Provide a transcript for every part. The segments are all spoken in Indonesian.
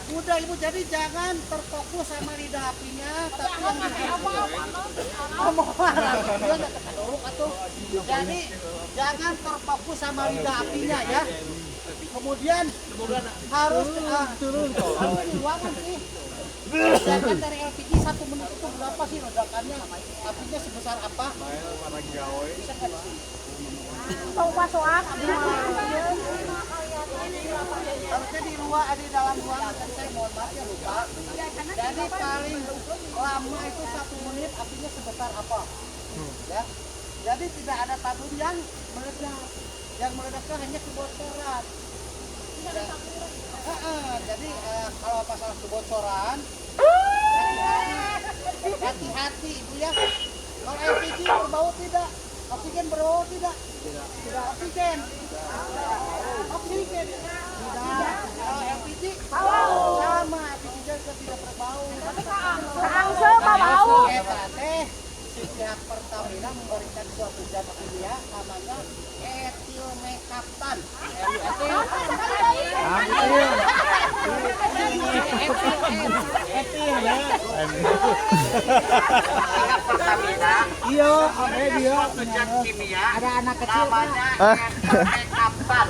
Udah ibu, jadi jangan terfokus sama lidah apinya, tapi yang jadi jangan terfokus sama lidah apinya ya. Kemudian harus turun ruangan sih. Sedangkan dari LPG 1 menit itu berapa sih ledakannya? Apinya sebesar apa? Bisa nggak sih? Harusnya di luar, ada di dalam ruangan, kan saya mohon maaf ya lupa. Jadi paling lama itu 1 menit, apinya sebesar apa? Ya. Jadi tidak ada tabung yang meledak. Yang meledaknya hanya kebocoran. Jadi kalau masalah kebocoran, hati-hati ibu ya. Kalau LPG berbau tidak? Oksigen berbau tidak? Tidak oksigen. Oksigen. Tidak. Kalau LPG sama, LPG juga tidak berbau. Angsa bau. Pihak Pertamina memberikan suatu zat kimia namanya etilmekaptan. Pertamina. Iya, ada dia. Zat kimia. Ada anak kecil namanya etilmekaptan.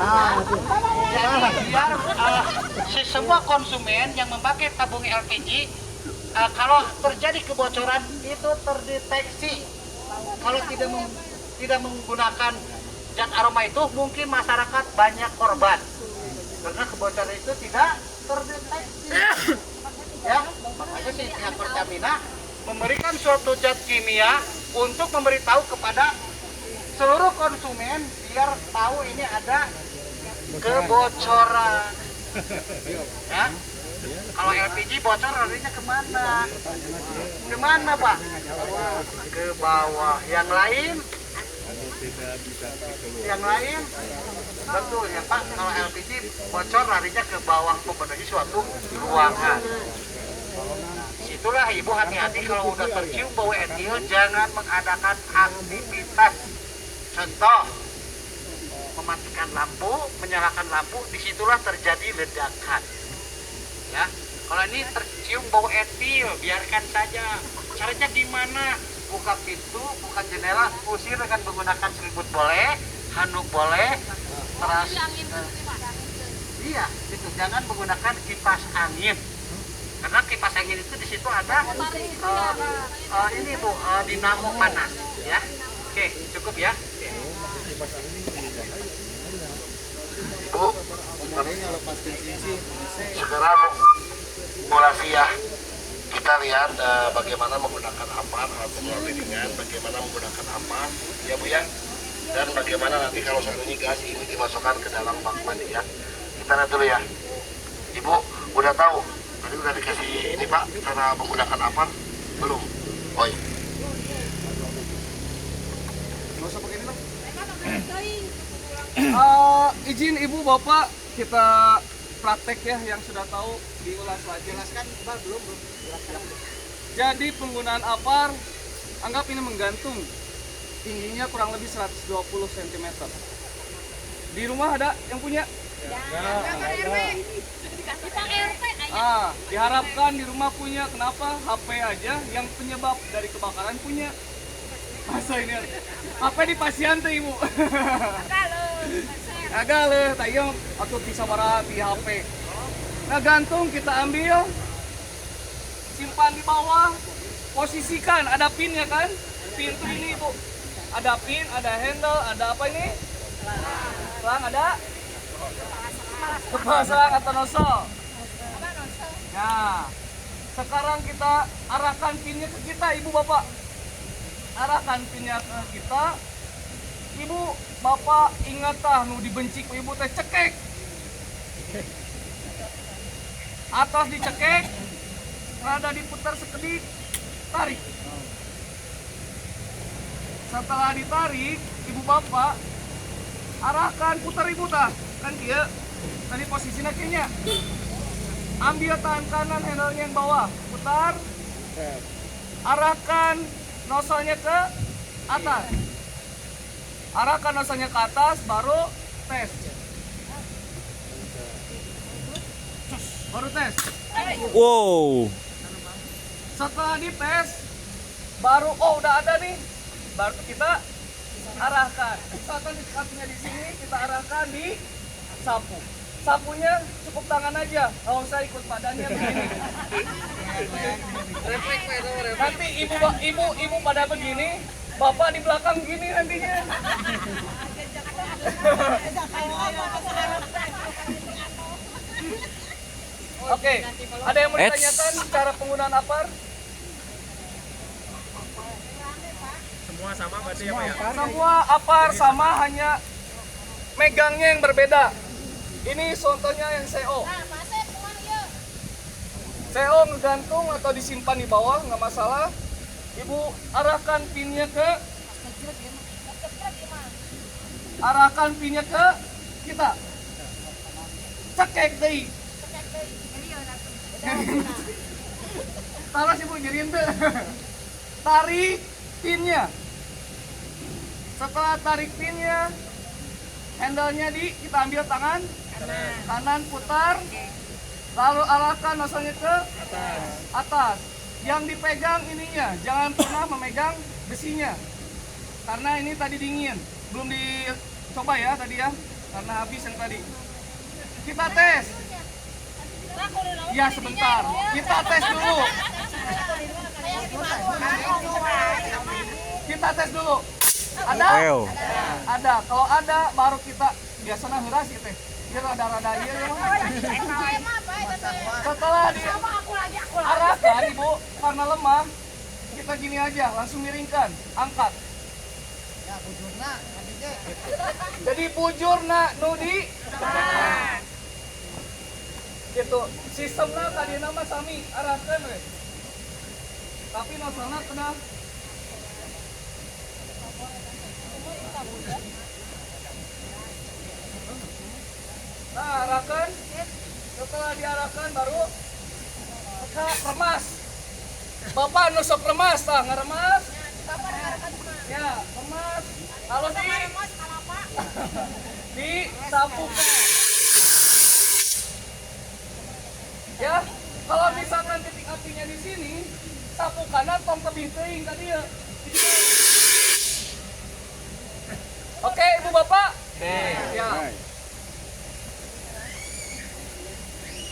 Jadi biar si semua konsumen yang memakai tabung LPG kalau terjadi kebocoran itu terdeteksi. Kalau tidak menggunakan zat aroma itu mungkin masyarakat banyak korban karena kebocoran itu tidak terdeteksi. Ya, makanya si pihak Pertamina memberikan suatu zat kimia untuk memberitahu kepada seluruh konsumen biar tahu ini ada kebocoran. Ya. Kalau LPG bocor larinya kemana? Kemana Pak? Ke bawah. Yang lain? Yang lain? Betul ya Pak. Kalau LPG bocor larinya ke bawah memenuhi suatu ruangan. Itulah ibu hati-hati kalau udah tercium bau etil jangan mengadakan aktivitas. Contoh mematikan lampu, menyalakan lampu, disitulah terjadi ledakan. Ya, kalau ini tercium bau etil, biarkan saja. Caranya gimana? Buka pintu, buka jendela, usir dengan menggunakan selimut boleh, handuk boleh, teras. Iya, itu jangan menggunakan kipas angin. Karena kipas angin itu di situ ada ini Bu, dinamo panas, ya. Oke, cukup ya. Bu, sekarang simulasi ya, kita lihat bagaimana menggunakan apar atau ringan, bagaimana menggunakan apar ya Bu ya, dan bagaimana nanti kalau seandainya gas ini dimasukkan ke dalam bak mandi ya. Kita lihat dulu ya. Ibu udah tahu, tadi udah dikasih ini Pak, cara menggunakan apar belum? Oi. Nggak usah pakai ini Pak. Izin Ibu Bapak kita praktek ya yang sudah tahu diulas lagi. Jelaskan Pak, belum jelaskan. Jadi penggunaan apar anggap ini menggantung, tingginya kurang lebih 120 cm. Di rumah ada yang punya? Diharapkan di rumah punya. Kenapa? HP aja yang penyebab dari kebakaran punya. Masa ini HP di pasien tuh Ibu. Agak leh, tayo atau bisa marah di HP. Nah gantung kita ambil, simpan di bawah, posisikan, ada pinnya kan? Pintu ini Bu, ada pin, ada handle, ada apa ini? Selang ada? Kepasang atau nosol? Nah, sekarang kita arahkan pinnya ke kita Ibu Bapak. Arahkan pinnya ke kita. Ibu, Bapak ingat tah nu dibenci ku Ibu teh cekek. Atas dicekek, rada diputar sekedip, tarik. Setelah ditarik, Ibu Bapak arahkan putar Ibu tah. Kan dia tadi posisinya kayaknya. Ambil tangan kanan handle-nya yang bawah, putar. Arahkan nosolnya ke atas. Arahkan nosolnya ke atas, baru tes. Baru tes. Wow. Setelah dites, baru udah ada nih, baru kita arahkan. Misalkan titik apinya di sini, kita arahkan di sapu. Sapunya cukup tangan aja, nggak usah ikut badannya begini. Nanti ibu pada begini, bapak di belakang gini nantinya. Oke, ada yang mau ditanyakan cara penggunaan apar? Semua apar sama, hanya megangnya yang berbeda. Ini contohnya yang CO. CO ngegantung atau disimpan di bawah, nggak masalah. Ibu arahkan pinnya ke kita. Cekek deh. Taras ibu jadiin tuh. Tarik pinnya. Setelah tarik pinnya, handle-nya kita ambil tangan kanan putar, lalu arahkan nozzle-nya ke atas. Yang dipegang ininya, jangan pernah memegang besinya, karena ini tadi dingin, belum dicoba ya tadi ya, karena habis yang tadi. Kita tes. Ya sebentar, kita tes dulu. Kita tes dulu. Ada? Ada. Kalau ada, baru kita biasanya heras gitu. Dia rada-rada iya ya. Setelah diarahkan ibu, karena lemah, kita gini aja, langsung miringkan, angkat. Jadi bujurna nudi. Gitu. Sistemnya tadi nama sami arahkan we. Tapi nozzle-nya kena. Nah, arahkan. Setelah diarahkan baru remas. Bapak nusuk remas, ngeremas. Ya, remas. Lalu disapukan. Ya, kalau misalkan titik apinya di sini, sapu kanan tong tebih teuing tadi ya. Oke, Ibu Bapak? Ya.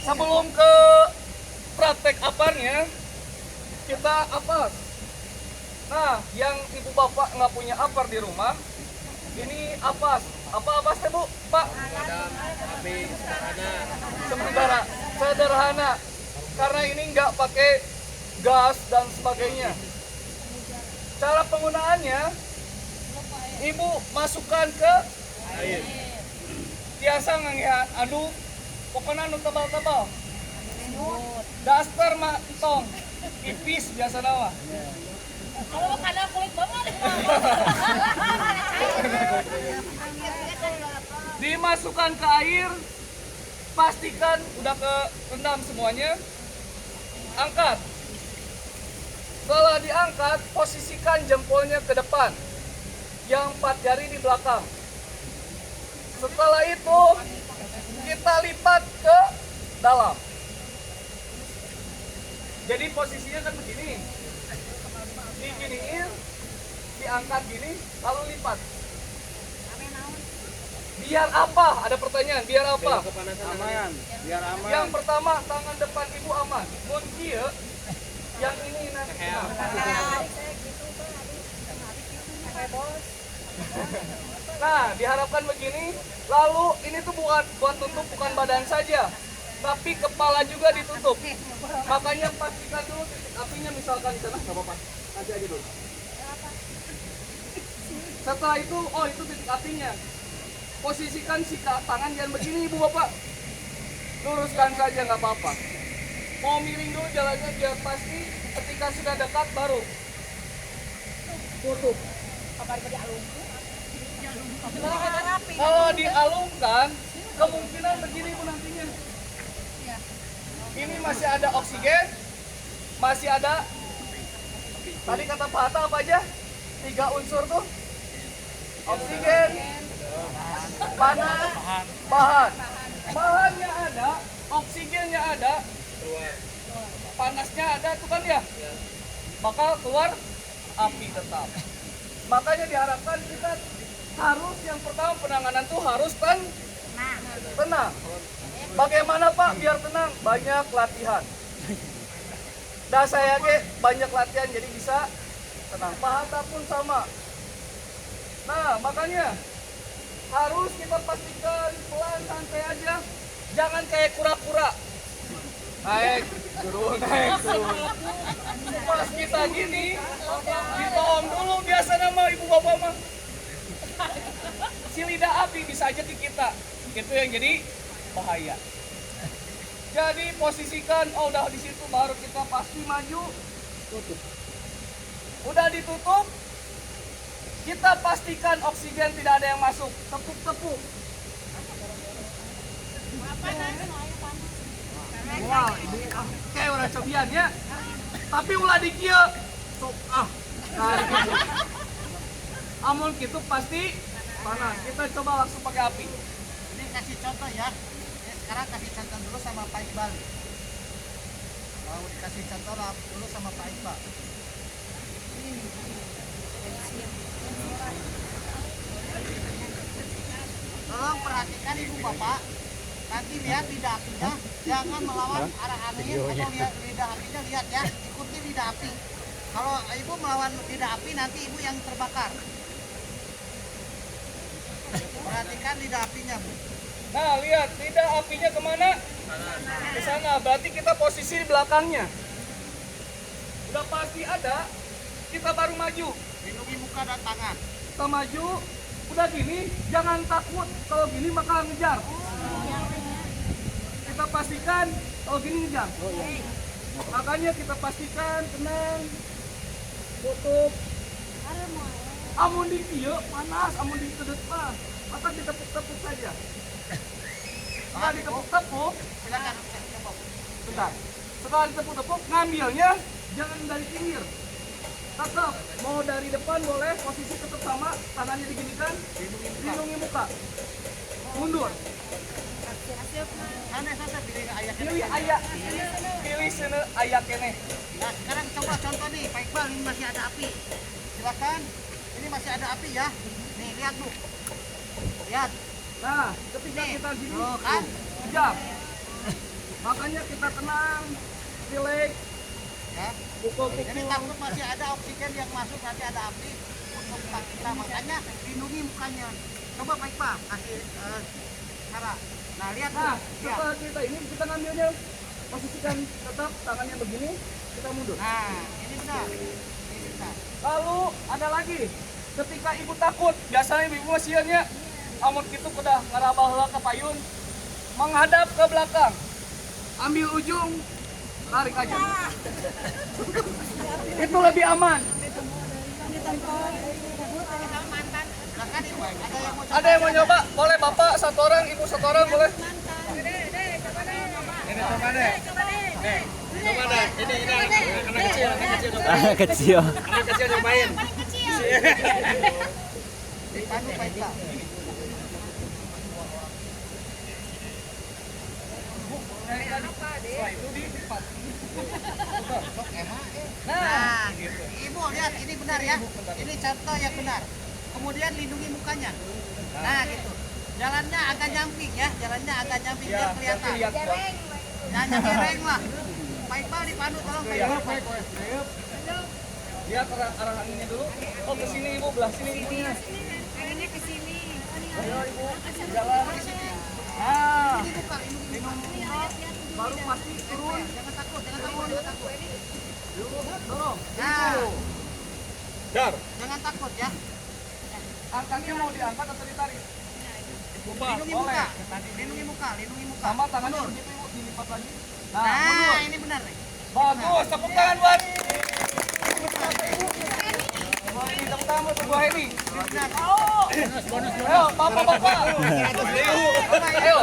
Sebelum ke praktek aparnya, kita apar. Nah, yang Ibu Bapak nggak punya apar di rumah, ini apas. Apa apasnya Bu? Pak? Api sederhana. Karena ini nggak pakai gas dan sebagainya. Cara penggunaannya, Ibu masukkan ke air. Biasa nggak aduk, pokoknya anu tebal-tebal. Daster mah tong, ipis biasa nawa. Kalau kada kulit banget. Dimasukkan ke air, pastikan udah kerendam semuanya. Angkat. Setelah diangkat, posisikan jempolnya ke depan, yang 4 jari di belakang. Setelah itu, kita lipat ke dalam. Jadi posisinya kan begini. Diginiin, diangkat gini, lalu lipat. Biar apa? Ada pertanyaan, biar apa? Aman. Biar aman. Yang pertama, tangan depan ibu aman. Mun kieu, yang ini nanti. Nah, diharapkan begini. Lalu ini tuh buat tutup bukan badan saja, tapi kepala juga ditutup. Makanya pastikan dulu titik apinya, misalkan di sana, nggak apa-apa. Nanti aja dulu. Setelah itu, oh itu titik apinya. Posisikan si tangan jangan begini Ibu Bapak. Luruskan saja nggak apa-apa. Mau miring dulu jalannya biar pasti. Ketika sudah dekat baru tutup. Kalau dialungkan, kemungkinan begini Bu nantinya. Ini masih ada oksigen, masih ada. Tadi kata Pak Hatta apa aja? 3 unsur tuh. Oksigen, panas, bahan. Bahannya ada, oksigennya ada, Panasnya ada tuh kan ya, bakal keluar api tetap. Makanya diharapkan kita harus yang pertama penanganan tuh harus tenang. Bagaimana Pak biar tenang? Banyak latihan. Dah saya banyak latihan jadi bisa tenang. Pak Hatta pun sama. Nah makanya harus kita pastikan pelan santai aja, jangan kayak kura-kura. Naik turun. Pas kita gini, ditolong dulu biasa nama ibu bapak mah. Si lidah api bisa aja ke kita, itu yang jadi bahaya. Jadi posisikan, oh udah di situ baru kita pasti maju, tutup. Udah ditutup, kita pastikan oksigen tidak ada yang masuk, tepuk-tepuk. Wow, ini kayak orang cobian ya. Tapi ulah di kieu. Sok nah gitu. Amun gitu pasti panas. Kita coba langsung pakai api. Ini kasih contoh ya. Sekarang kasih contoh dulu sama Pak Iqbal. Mau dikasih contoh dulu sama Pak Iqbal. Tolong perhatikan ibu bapak. Nanti lihat lidah apinya, jangan melawan arah angin atau lihat lidah apinya, lihat ya, ikuti lidah api. Kalau ibu melawan lidah api, nanti ibu yang terbakar. Perhatikan lidah apinya, Bu. Nah, lihat lidah apinya kemana? Ke sana. Berarti kita posisi di belakangnya. Udah pasti ada, kita baru maju. Lindungi muka dan tangan. Kita maju, udah gini, jangan takut. Kalau gini bakal ngejar. Kita pastikan kalau gini ngejar. Makanya kita pastikan tenang, tutup. Amun di kieu panas, amun di kedet mah, maka ditepuk-tepuk saja. Setelah ditepuk-tepuk, Silakan coba. bentar. Setelah ditepuk-tepuk, ngambilnya jangan dari pinggir. Tetap mau dari depan boleh, posisi tetap sama, tangannya diginikan, lindungi muka. Mundur. Sana pilih ayah. Pilih sana ayak kene. Nah, sekarang coba contoh nih, Pak Iqbal, ini masih ada api. Silakan. Ini masih ada api ya. Nih, lihat Bu. Lihat. Nah, ketika Nih. kita gini, Tuh, kan? kejap. Makanya kita tenang, relax, Ya. pukul-pukul. Jadi takut masih ada oksigen yang masuk, nanti ada api untuk muka kita. Makanya lindungi mukanya. Coba Pak Iqbal, kasih cara. Nah, lihat Bu. Nah, Lihat. setelah kita ini kita ngambilnya, posisikan tetap tangannya begini, kita mundur. Nah, ini benar. Ini benar. Lalu ada lagi, ketika ibu takut, biasanya ibu masiannya, amun gitu udah ngerabah heula ke payun, menghadap ke belakang, ambil ujung, tarik aja. Itu lebih aman. Silakan Ibu, ada yang mau coba? Ada yang mau nyoba? Boleh bapak satu orang, ibu satu orang boleh. Anak kecil. Dipandu Pak Iqbal. Nah, Ibu lihat ini benar ya. Ini contoh yang benar. Kemudian lindungi mukanya. Nah, gitu. Jalannya agak nyamping ya, jalannya agak nyamping biar kelihatan. lihat Pak. Jangan gereng lah. Pak Iqbal dipandu tolong Pak Iqbal. Lihat arah anginnya dulu. Oh ke sini ibu, belah sini ibunya. Anginnya ke sini. Ayo ibu, jalan di sini. Nah, Ini buka, ini baru pasti turun. jangan takut, jangan takut, jangan takut. Dorong. Nah, Dar. jangan takut ya. Angkatnya mau diangkat atau ditarik? Lindungi muka, lindungi muka, lindungi muka. Sama tangannya Mundur. begitu ibu, dilipat lagi. Nah, Nah, mundur. ini benar nih. Bagus, tepuk tangan buat. Tepuk tangan buat Bu Hedi. Ayo, bapak-bapak. Ayo.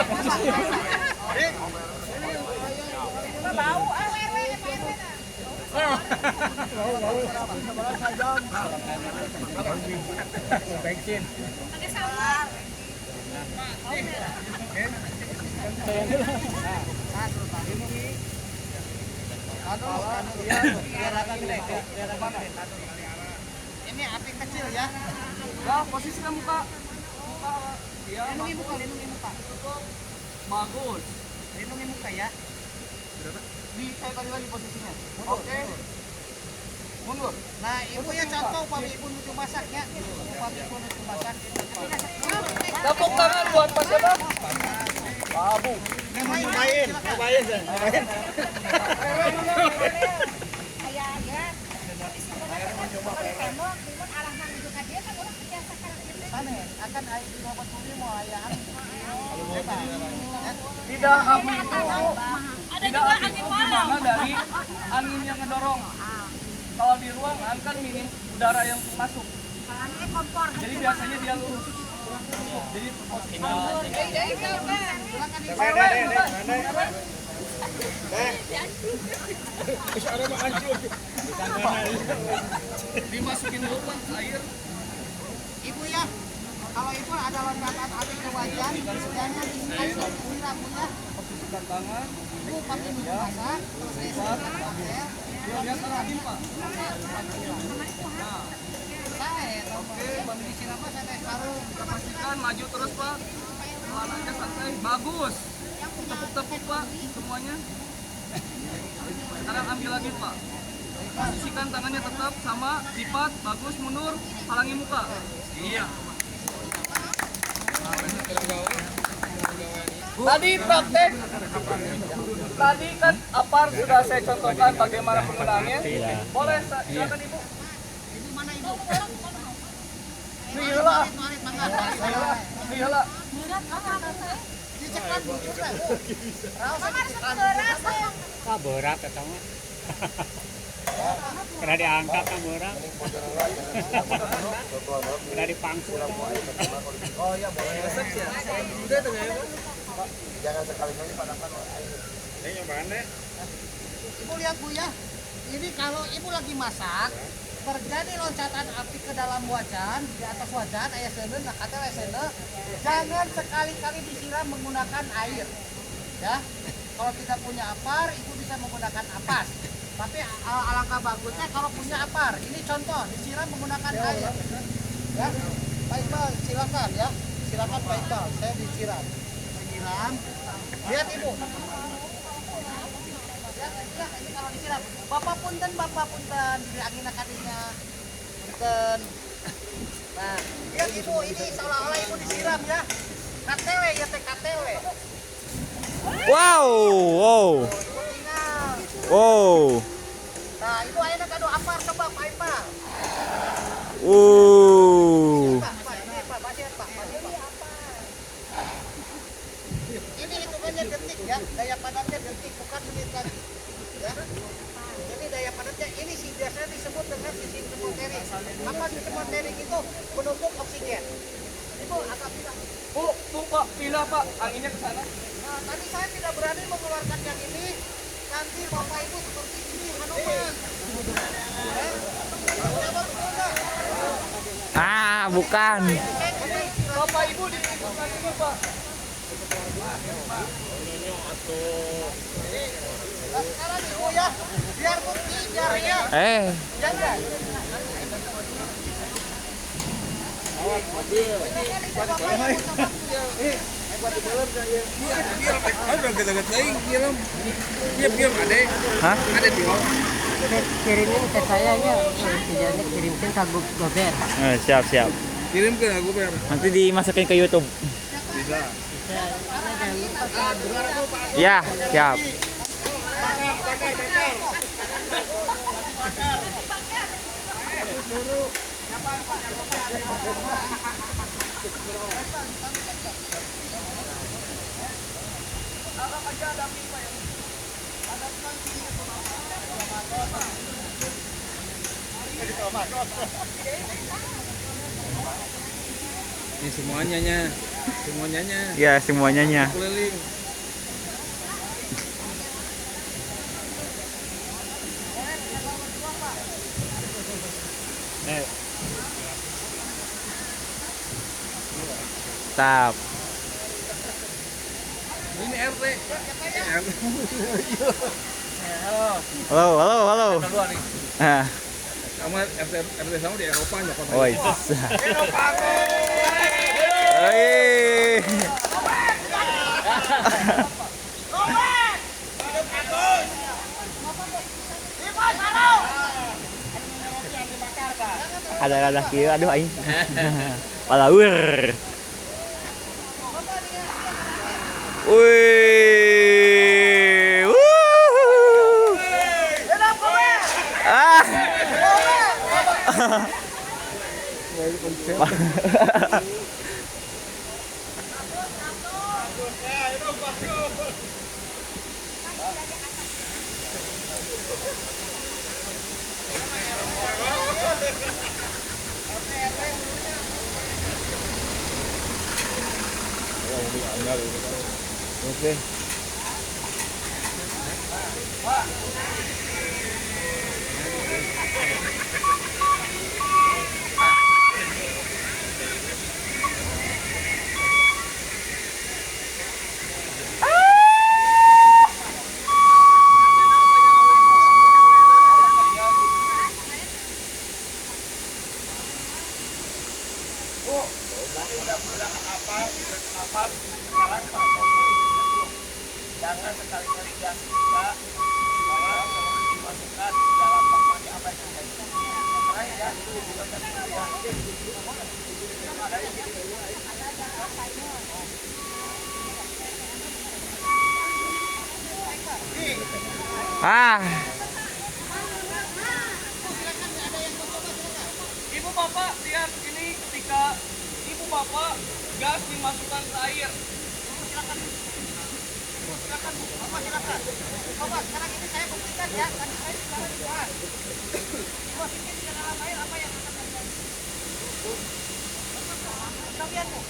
Bau pakai sabar. Ini api kecil ya. Ya, posisikan muka. Ya, Lindungi muka, lindungi muka. bagus. Lindungi muka ya. Di saya tadi lagi posisinya. Oke. Mundur. Nah, ibu ya contoh upami ibu nuju masaknya. Upami ibu nuju masak. Tepuk tangan buat Pak siapa? Babu. Nyobain saya. Sana akan air di bawah tuli mau ayah. Tidak api itu. Tidak api itu gimana dari angin yang ngedorong. Kalau di ruangan kan minim udara yang masuk. Jadi biasanya dia lurus. Jadi dimasukin dulu kan air. Ibu ya, kalau ibu ada loncatan api ke wajah, jangan disiram punya. Posisikan tangan. Ibu pakai nuju masak, terus saya pakai. Lihat lagi Pak. Oke, baru disiram apa saya taruh. Pastikan maju terus Pak. Pelan aja santai. Bagus. Tepuk-tepuk Pak semuanya. Sekarang ambil lagi Pak. Posisikan tangannya tetap sama, lipat, bagus, mundur, halangi muka. Iya. Tadi praktek. Tadi kan APAR sudah saya contohkan bagaimana penggunaannya. Boleh silakan Ibu. Ibu mana ibu? Iyalah. Iyalah. Dicekan bujur lah bu. Berat ketemu. Kena diangkat kan berat. Kena dipangku. Jangan sekali-kali padamkan air. Ini nyobain deh. Ibu lihat bu ya, ini kalau ibu lagi masak, terjadi loncatan api ke dalam wajan, di atas wajan, ayah sende, nah kata ayah sende, jangan sekali-kali disiram menggunakan air. Ya, kalau kita punya apar, ibu bisa menggunakan apas. Tapi alangkah bagusnya kalau punya apar. Ini contoh, disiram menggunakan air. Ya, Pak Iqbal, silakan ya, silakan Pak Iqbal, saya disiram. Disiram, lihat ibu. Ya, ini kalau disiram. Bapak punten, di angin akadinya. Punten. Nah, lihat ibu, ini seolah-olah ibu disiram ya. KTW ya, KTW. Wow, wow, Ibu tinggal. wow. Nah, itu akhirnya kado apar coba Pak Iqbal. Pak, ini Pak, pasien Pak. Ini hitungannya detik ya, daya padatnya detik, bukan menit lagi. Ya. Jadi daya padatnya ini sih biasanya disebut dengan sistem termoterik. Apa sistem termoterik itu? Menumpuk oksigen. Itu agak pindah. Bu, Pak, pindah Pak, anginnya ke sana. Nah, tadi saya tidak berani mengeluarkan yang ini. Nanti Bapak Ibu seperti ini, Hanuman. Ah, bukan. Bapak Ibu di sebelah sini Pak. Nah, sekarang Ibu ya, biar bukti, biar ya. Jangan. Hah? Kirimin ke saya ya, videonya kirimkan ke Gober. Siap, siap. Kirim ke aku ber. Nanti dimasukin ke YouTube. Bisa. Ya, siap. Ini semuanya semuanya Ya, semuanya. keliling. Stop. Ini RT. Halo, halo, halo. Dua nih. Ah, Sama RT sama di Eropa ya kota. oi. Oi. Ada kieu aduh aing. Palawur. Wih. Wuh. Ah. Oke. Jangan sekali-kali gas juga bahwa dimasukkan dalam tempatnya apa yang terjadi. Terakhir ya, itu juga ya. Ah. Ibu bapak lihat ini ketika ibu bapak gas dimasukkan ke air. Silakan. Silakan Bu, Bapak silakan. Bapak sekarang ini saya buktikan ya, tadi saya sekarang di luar. Dimasukin ke dalam air apa yang akan terjadi? Kita lihat Bu.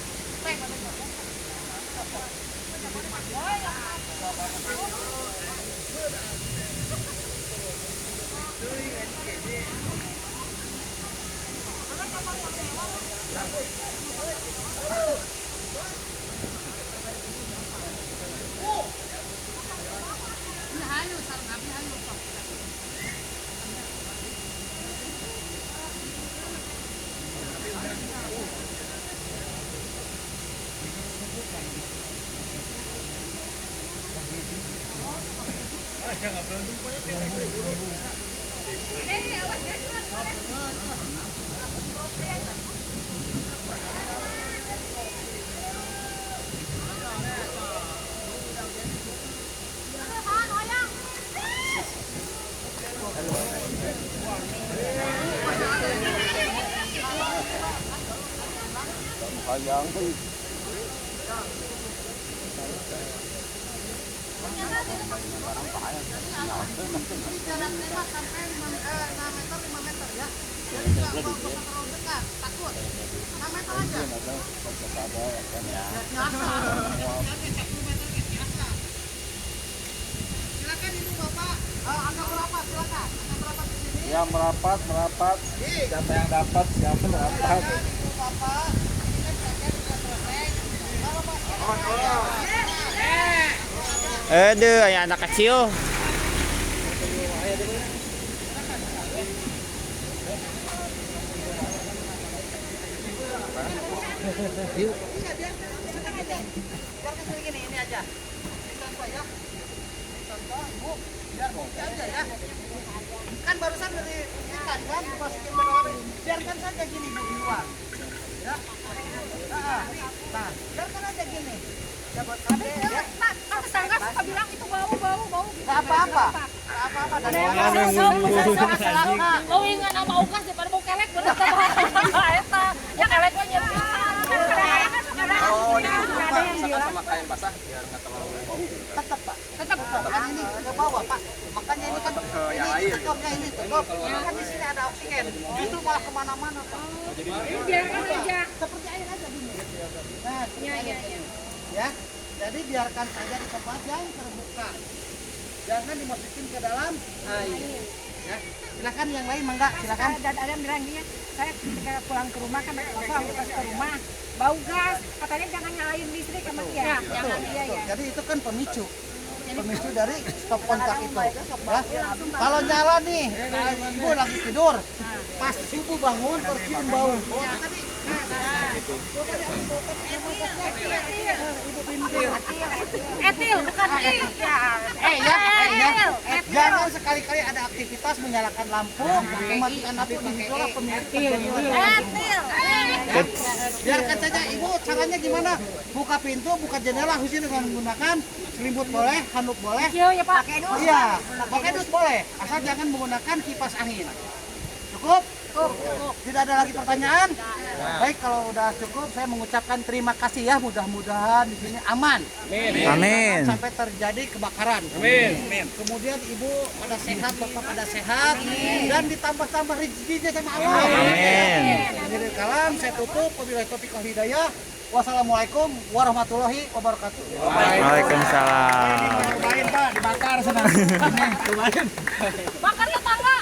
Ya merapat. Siapa yang dapat, siapa merapat. Aduh, aya anak kecil. Ini aja. Contoh ya. Contoh, Bu. Biar bukti aja ya. Kan barusan dari ikan kan dimasukin ke dalam. Biarkan saja gini Bu di luar. Ya. Nah, biarkan aja gini. Ya buat kade ya. Pak tetangga suka bilang itu bau. Enggak apa-apa. Enggak apa-apa. Dan Mau ingat nama ukas daripada mau kelek bener teh. Eta, ya kelek mah nyeri. Oh, Ada yang bilang Sama kain basah biar nggak terlalu bau. tetap Pak. Tetap kan ini ke bawah Pak. Makanya ini kan yang ini air. tutupnya ini tutup. Kan di sini ada oksigen. Justru malah kemana-mana Pak. biarkan aja. Seperti air aja gini. Nah, Iya. ya. Jadi biarkan saja di tempat yang terbuka. Jangan dimasukin ke dalam air. Ya. Silakan yang lain mangga, silakan. Dan ada yang bilang gini, saya ketika pulang ke rumah kan kosong pas ke rumah bau gas, katanya jangan nyalain listrik sama dia. Jangan Betul. iya. Jadi itu kan pemicu. pemicu dari stop kontak itu. Ya. Kalau nyala nih, ibu lagi tidur, pas subuh bangun tercium bau. Etil bukan Jangan sekali-kali ada aktivitas menyalakan lampu, mematikan api, begitulah pemicu. Biarkan saja ibu, caranya gimana? Buka pintu, buka jendela khusus dengan menggunakan selimut boleh, handuk boleh. ya Pak. Iya, pakai dus boleh, asal jangan menggunakan kipas angin. Cukup? Tidak ada lagi pertanyaan? Baik, kalau udah cukup, saya mengucapkan terima kasih ya. Mudah-mudahan di sini aman. Amin. Jangan sampai terjadi kebakaran. Amin. Kemudian ibu pada sehat, bapak pada sehat, dan ditambah-tambah rezekinya sama Allah. Amin. Jadi kalam, saya tutup. Wabillahi taufiq wal hidayah. Wassalamualaikum warahmatullahi wabarakatuh. Waalaikumsalam. Cobain Pak, dibakar sana. Cobain. Bakar tetangga.